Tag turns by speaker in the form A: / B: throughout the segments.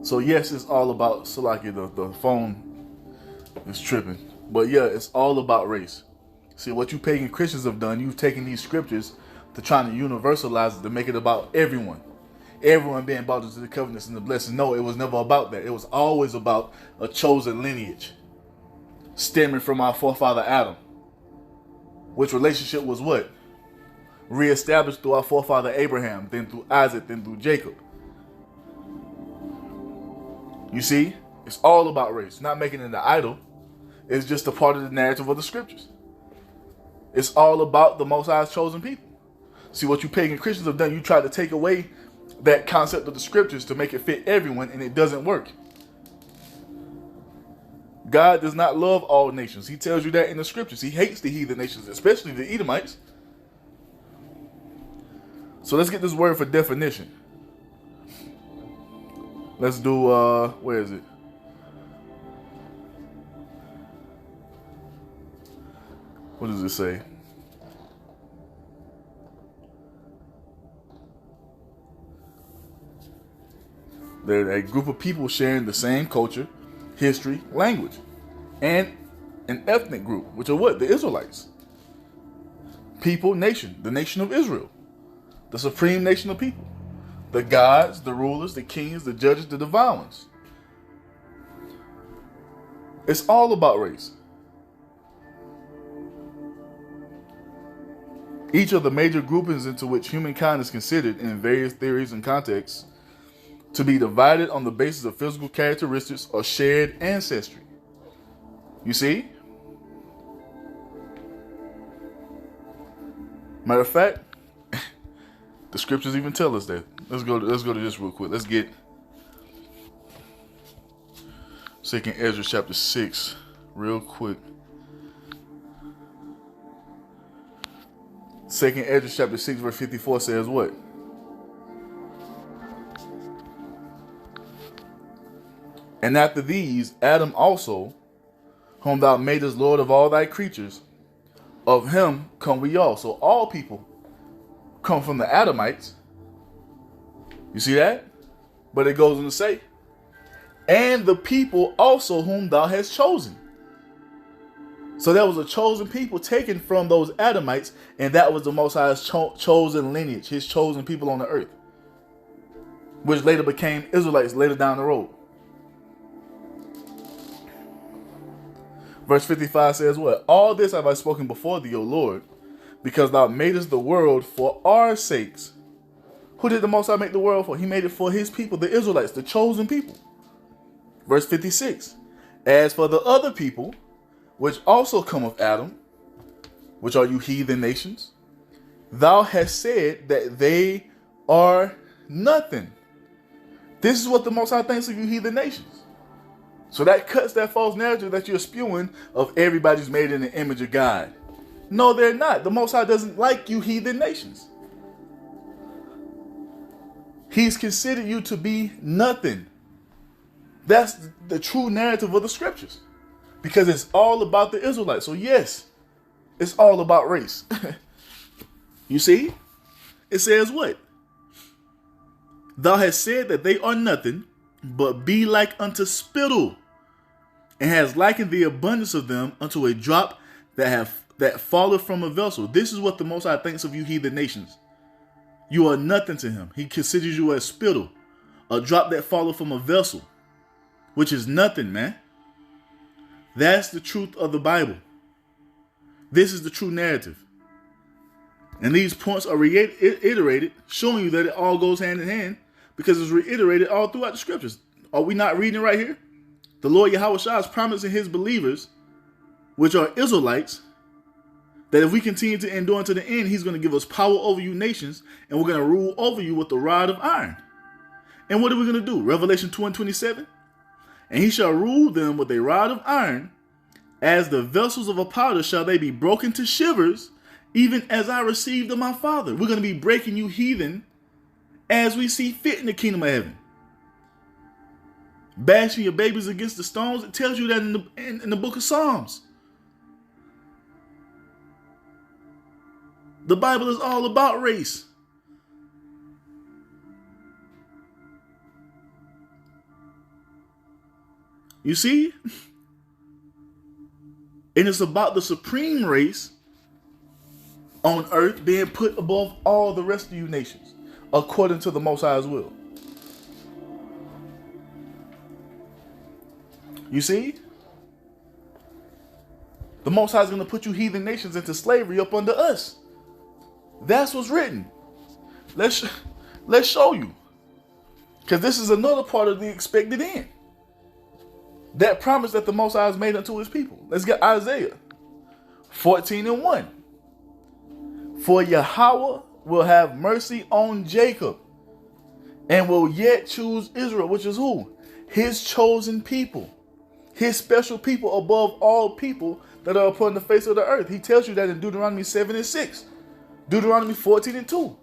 A: So yes, it's all about Salaki. The phone is tripping, but yeah, it's all about race. See, what you pagan Christians have done, you've taken these scriptures to try to universalize it, to make it about everyone. Everyone being brought into the covenants and the blessings. No, it was never about that. It was always about a chosen lineage stemming from our forefather Adam. Which relationship was what? Reestablished through our forefather Abraham, then through Isaac, then through Jacob. You see? It's all about race. Not making it an idol. It's just a part of the narrative of the scriptures. It's all about the Most High's chosen people. See, what you pagan Christians have done, you try to take away that concept of the scriptures to make it fit everyone, and it doesn't work. God does not love all nations. He tells you that in the scriptures. He hates the heathen nations, especially the Edomites. So let's get this word for definition. Let's do, where is it? What does it say? They're a group of people sharing the same culture, history, language, and an ethnic group, which are what? The Israelites. People, nation, the nation of Israel, the supreme nation of people, the gods, the rulers, the kings, the judges, the divine ones. It's all about race. Each of the major groupings into which humankind is considered in various theories and contexts to be divided on the basis of physical characteristics or shared ancestry. You see? Matter of fact, the scriptures even tell us that. Let's go to this real quick. Let's get 2nd Ezra chapter 6 real quick. 2nd Ezra chapter 6 verse 54 says what? And after these, Adam also, whom thou madest Lord of all thy creatures, of him come we all. So all people come from the Adamites. You see that? But it goes on to say, and the people also whom thou hast chosen. So there was a chosen people taken from those Adamites, and that was the Most High's chosen lineage, his chosen people on the earth, which later became Israelites later down the road. Verse 55 says what? All this have I spoken before thee, O Lord, because thou madest the world for our sakes. Who did the Most High make the world for? He made it for his people, the Israelites, the chosen people. Verse 56. As for the other people, which also come of Adam, which are you heathen nations, thou hast said that they are nothing. This is what the Most High thinks of you heathen nations. So that cuts that false narrative that you're spewing of everybody's made in the image of God. No, they're not. The Most High doesn't like you heathen nations. He's considered you to be nothing. That's the true narrative of the scriptures. Because it's all about the Israelites. So yes, it's all about race. You see? It says what? Thou hast said that they are nothing, but be like unto spittle, and has likened the abundance of them unto a drop that falleth from a vessel. This is what the Most High thinks of you heathen nations. You are nothing to him. He considers you as spittle, a drop that falleth from a vessel, which is nothing, man. That's the truth of the Bible. This is the true narrative. And these points are reiterated, showing you that it all goes hand in hand, because it's reiterated all throughout the scriptures. Are we not reading right here? The Lord Yahweh Shah is promising his believers, which are Israelites, that if we continue to endure unto the end, he's going to give us power over you nations, and we're going to rule over you with the rod of iron. And what are we going to do? Revelation 2:27. And he shall rule them with a rod of iron, as the vessels of a potter shall they be broken to shivers, even as I received of my Father. We're going to be breaking you heathen as we see fit in the kingdom of heaven. Bashing your babies against the stones, it tells you that in the book of Psalms. The Bible is all about race. You see? And it's about the supreme race on earth being put above all the rest of you nations, according to the Most High's will. You see? The Most High is going to put you heathen nations into slavery up under us. That's what's written. Let's show you. Because this is another part of the expected end. That promise that the Most High has made unto his people. Let's get Isaiah 14:1. For Yahweh will have mercy on Jacob and will yet choose Israel, which is who? His chosen people. His special people above all people that are upon the face of the earth. He tells you that in Deuteronomy 7:6. Deuteronomy 14:2.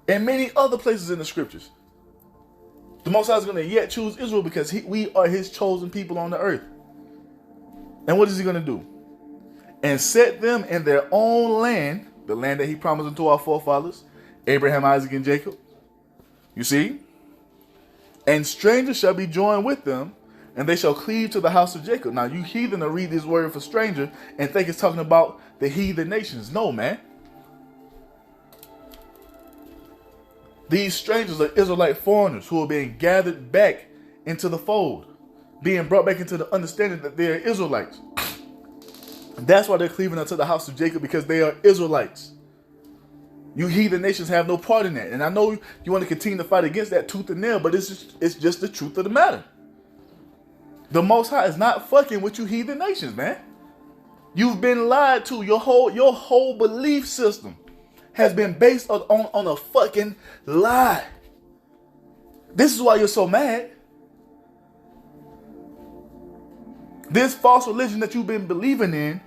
A: And many other places in the scriptures. The Most High is going to yet choose Israel because we are his chosen people on the earth. And what is he going to do? And set them in their own land, the land that he promised unto our forefathers, Abraham, Isaac, and Jacob. You see? And strangers shall be joined with them, and they shall cleave to the house of Jacob. Now, you heathen to read this word for stranger and think it's talking about the heathen nations. No, man. These strangers are Israelite foreigners who are being gathered back into the fold, being brought back into the understanding that they are Israelites. That's why they're cleaving unto the house of Jacob, because they are Israelites. You heathen nations have no part in that. And I know you want to continue to fight against that tooth and nail, but it's just the truth of the matter. The Most High is not fucking with you heathen nations, man. You've been lied to. Your whole belief system has been based on a fucking lie. This is why you're so mad. This false religion that you've been believing in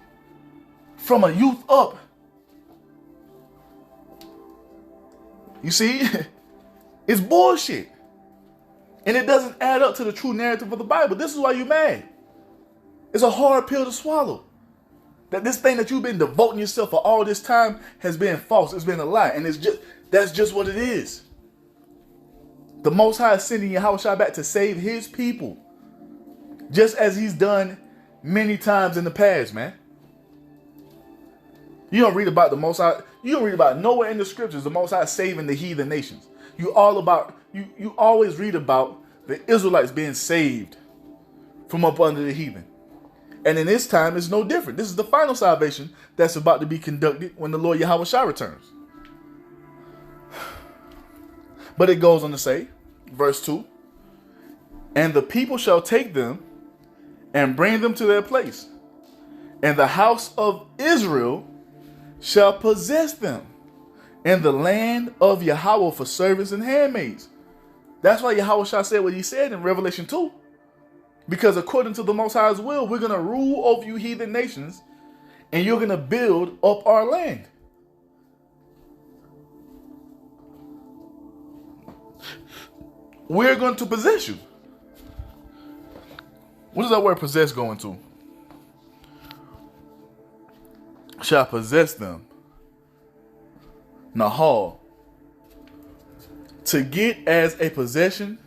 A: from a youth up. You see, it's bullshit. And it doesn't add up to the true narrative of the Bible. This is why you're mad. It's a hard pill to swallow. That this thing that you've been devoting yourself for all this time has been false. It's been a lie. And that's just what it is. The Most High is sending Yahushua back to save his people. Just as he's done many times in the past, man. You don't read about the Most High. You don't read about nowhere in the scriptures the Most High saving the heathen nations. You always read about the Israelites being saved from up under the heathen. And in this time, it's no different. This is the final salvation that's about to be conducted when the Lord Yahushua returns. But it goes on to say, verse 2, and the people shall take them and bring them to their place, and the house of Israel shall possess them in the land of Yahweh for servants and handmaids. That's why Yahushua said what he said in Revelation 2. Because according to the Most High's will, we're going to rule over you heathen nations, and you're going to build up our land. We're going to possess you. What is that word possess going to? Shall possess them. Nahal. To get as a possession,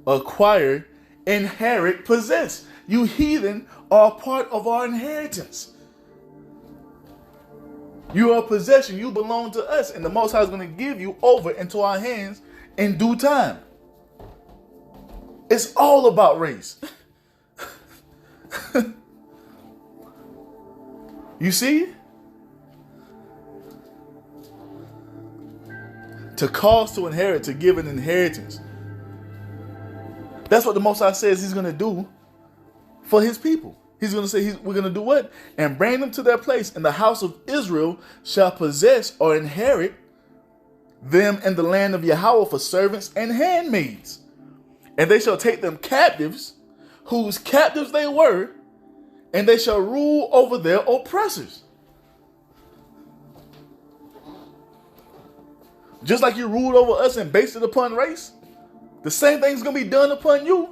A: acquire, inherit, possess. You heathen are part of our inheritance. You are possession. You belong to us. And the Most High is going to give you over into our hands in due time. It's all about race. You see? To cause to inherit, to give an inheritance. That's what the Most High says he's going to do for his people. He's going to say we're going to do what? And bring them to their place. And the house of Israel shall possess or inherit them in the land of Yahweh for servants and handmaids. And they shall take them captives, whose captives they were, and they shall rule over their oppressors. Just like you ruled over us and based it upon race, the same thing's going to be done upon you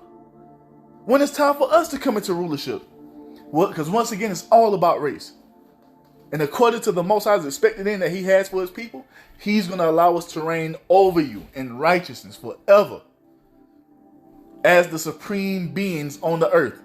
A: when it's time for us to come into rulership. Well, because once again, it's all about race. And according to the Most High's expected end that he has for his people, he's going to allow us to reign over you in righteousness forever. as the supreme beings on the earth.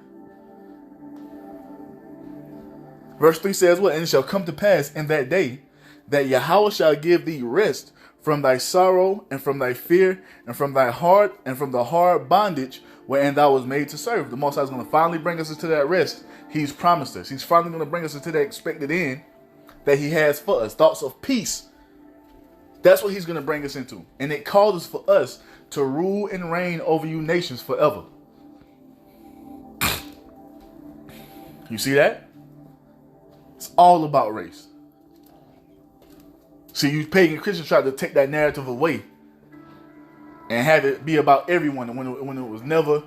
A: Verse 3 says what? And it shall come to pass in that day that Yahweh shall give thee rest from thy sorrow and from thy fear and from thy heart and from the hard bondage wherein thou was made to serve. The Most High is going to finally bring us into that rest He's promised us. He's finally going to bring us into that expected end that He has for us. Thoughts of peace. That's what He's going to bring us into. And it calls for us to rule and reign over you nations forever. You see that? It's all about race. See, you pagan Christians try to take that narrative away and have it be about everyone when it was never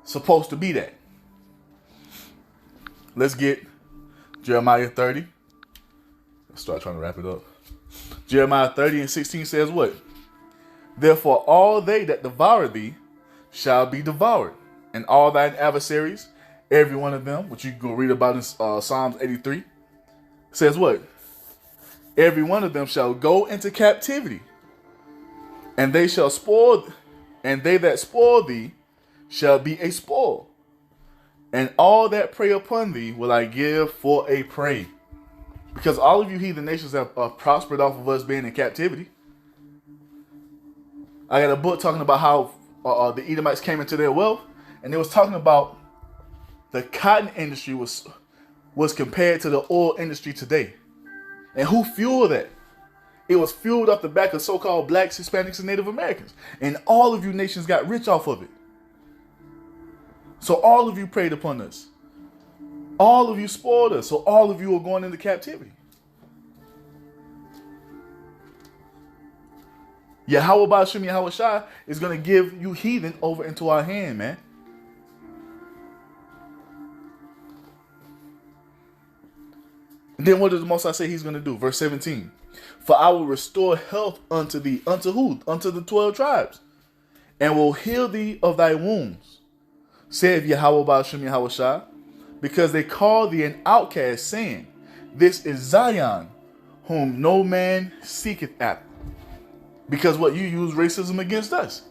A: supposed to be that. Let's get Jeremiah 30. Let's start trying to wrap it up. Jeremiah 30 and 16 says what? Therefore all they that devour thee shall be devoured, and all thine adversaries, every one of them, which you can go read about in Psalms 83, says what? Every one of them shall go into captivity, and they shall spoil, and they that spoil thee shall be a spoil, and all that prey upon thee will I give for a prey. Because all of you heathen nations have prospered off of us being in captivity. I got a book talking about how the Edomites came into their wealth, and it was talking about the cotton industry was compared to the oil industry today. And who fueled that? It was fueled off the back of so-called blacks, Hispanics, and Native Americans. And all of you nations got rich off of it. So all of you preyed upon us. All of you spoiled us. So all of you are going into captivity. Yahweh Ba'ashem Yahweh Shai is going to give you heathen over into our hand, man. And then what does the Most High say He's going to do? Verse 17. For I will restore health unto thee. Unto who? Unto the 12 tribes. And will heal thee of thy wounds, saith Yahweh Ba'ashem Yahweh Shai, because they call thee an outcast, saying, this is Zion, whom no man seeketh after. Because what? You use racism against us.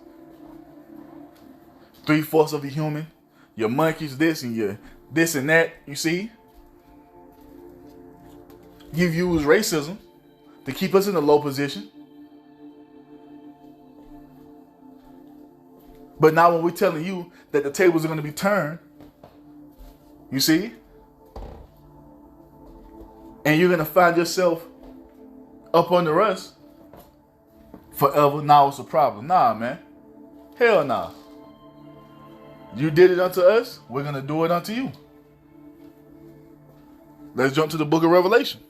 A: 3/4 of the human, your monkeys this and your this and that, you see? You've used racism to keep us in a low position. But now when we're telling you that the tables are going to be turned, you see? And you're going to find yourself up under us forever. Now it's a problem. Nah, man. Hell nah. You did it unto us. We're going to do it unto you. Let's jump to the book of Revelation.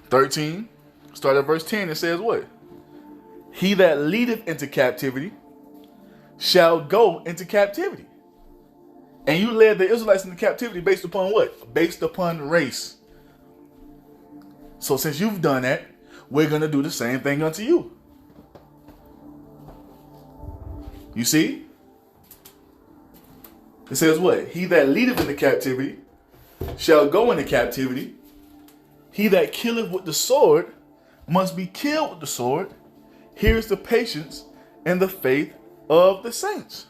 A: 13. Start at verse 10. It says what? He that leadeth into captivity shall go into captivity. And you led the Israelites into captivity based upon what? Based upon race. So since you've done that, we're going to do the same thing unto you. You see? It says what? He that leadeth into captivity shall go into captivity. He that killeth with the sword must be killed with the sword. Here's the patience and the faith of the saints.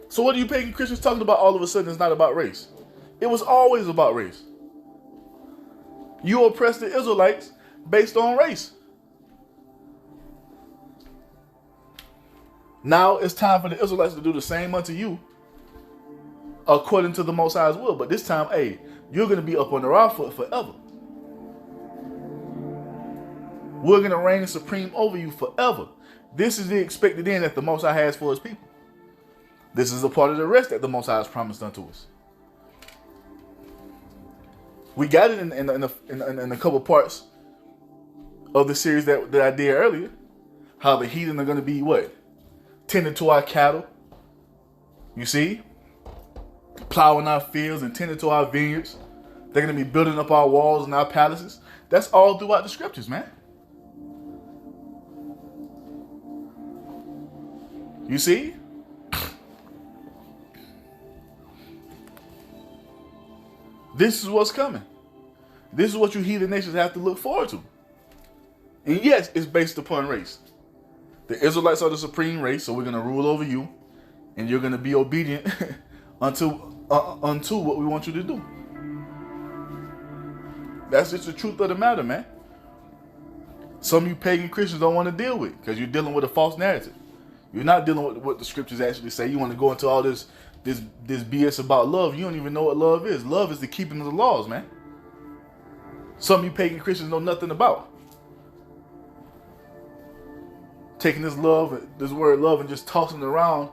A: So what are you pagan Christians talking about all of a sudden? It's not about race. It was always about race. You oppressed the Israelites based on race. Now it's time for the Israelites to do the same unto you according to the Most High's will. But this time, hey, you're going to be up under our foot forever. We're going to reign supreme over you forever. This is the expected end that the Most High has for His people. This is a part of the rest that the Most High has promised unto us. We got it in a couple parts of the series that I did earlier. How the heathen are going to be what? Tending to our cattle. You see? Plowing our fields and tending to our vineyards. They're going to be building up our walls and our palaces. That's all throughout the scriptures, man. You see? This is what's coming. This is what you heathen nations have to look forward to. And yes, it's based upon race. The Israelites are the supreme race, so we're going to rule over you, and you're going to be obedient unto what we want you to do. That's just the truth of the matter, man. Some of you pagan Christians don't want to deal with, because you're dealing with a false narrative. You're not dealing with what the scriptures actually say. You want to go into all this BS about love. You don't even know what love is. Love is the keeping of the laws, man. Some of you pagan Christians know nothing about. Taking this word love, and just tossing it around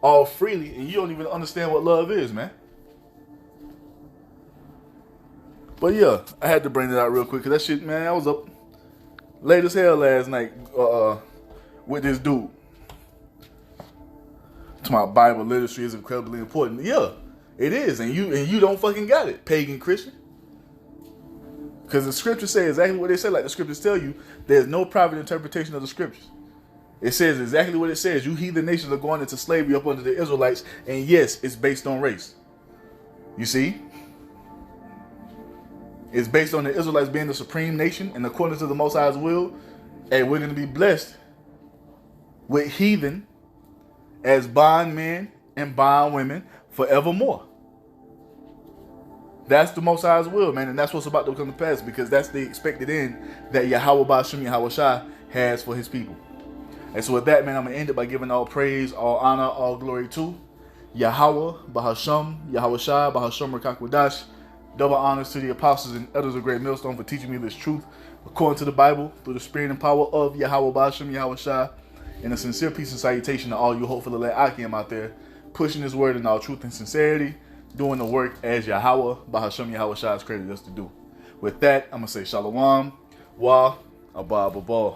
A: all freely, and you don't even understand what love is, man. But yeah, I had to bring it out real quick, because that shit, man, I was up late as hell last night with this dude. To my Bible literacy is incredibly important. Yeah, it is, and you don't fucking got it, pagan Christian. Because the scriptures say exactly what they say. Like the scriptures tell you, there's no private interpretation of the scriptures. It says exactly what it says. You heathen nations are going into slavery up under the Israelites, and yes, it's based on race. You see? It's based on the Israelites being the supreme nation, and according to the Most High's will, and we're going to be blessed with heathen as bondmen and bondwomen forevermore. That's the Most High's will, man, and that's what's about to come to pass, because that's the expected end that Yahweh Ba'ashem Yahweh Shai has for his people. And so with that, man, I'm going to end it by giving all praise, all honor, all glory to Yahweh Ba'ashem Yahweh Shai Ba'ashem Rakakwadash. Double honors to the apostles and elders of Great Millstone for teaching me this truth according to the Bible through the spirit and power of Yahweh Ba'ashem Yahweh Shai. And a sincere peace and salutation to all you hopefully let Akim out there, pushing his word in all truth and sincerity, doing the work as Yahweh Ba'ashem Yahweh Shai has created us to do. With that, I'm going to say Shalom, Wa, Abba, Abba.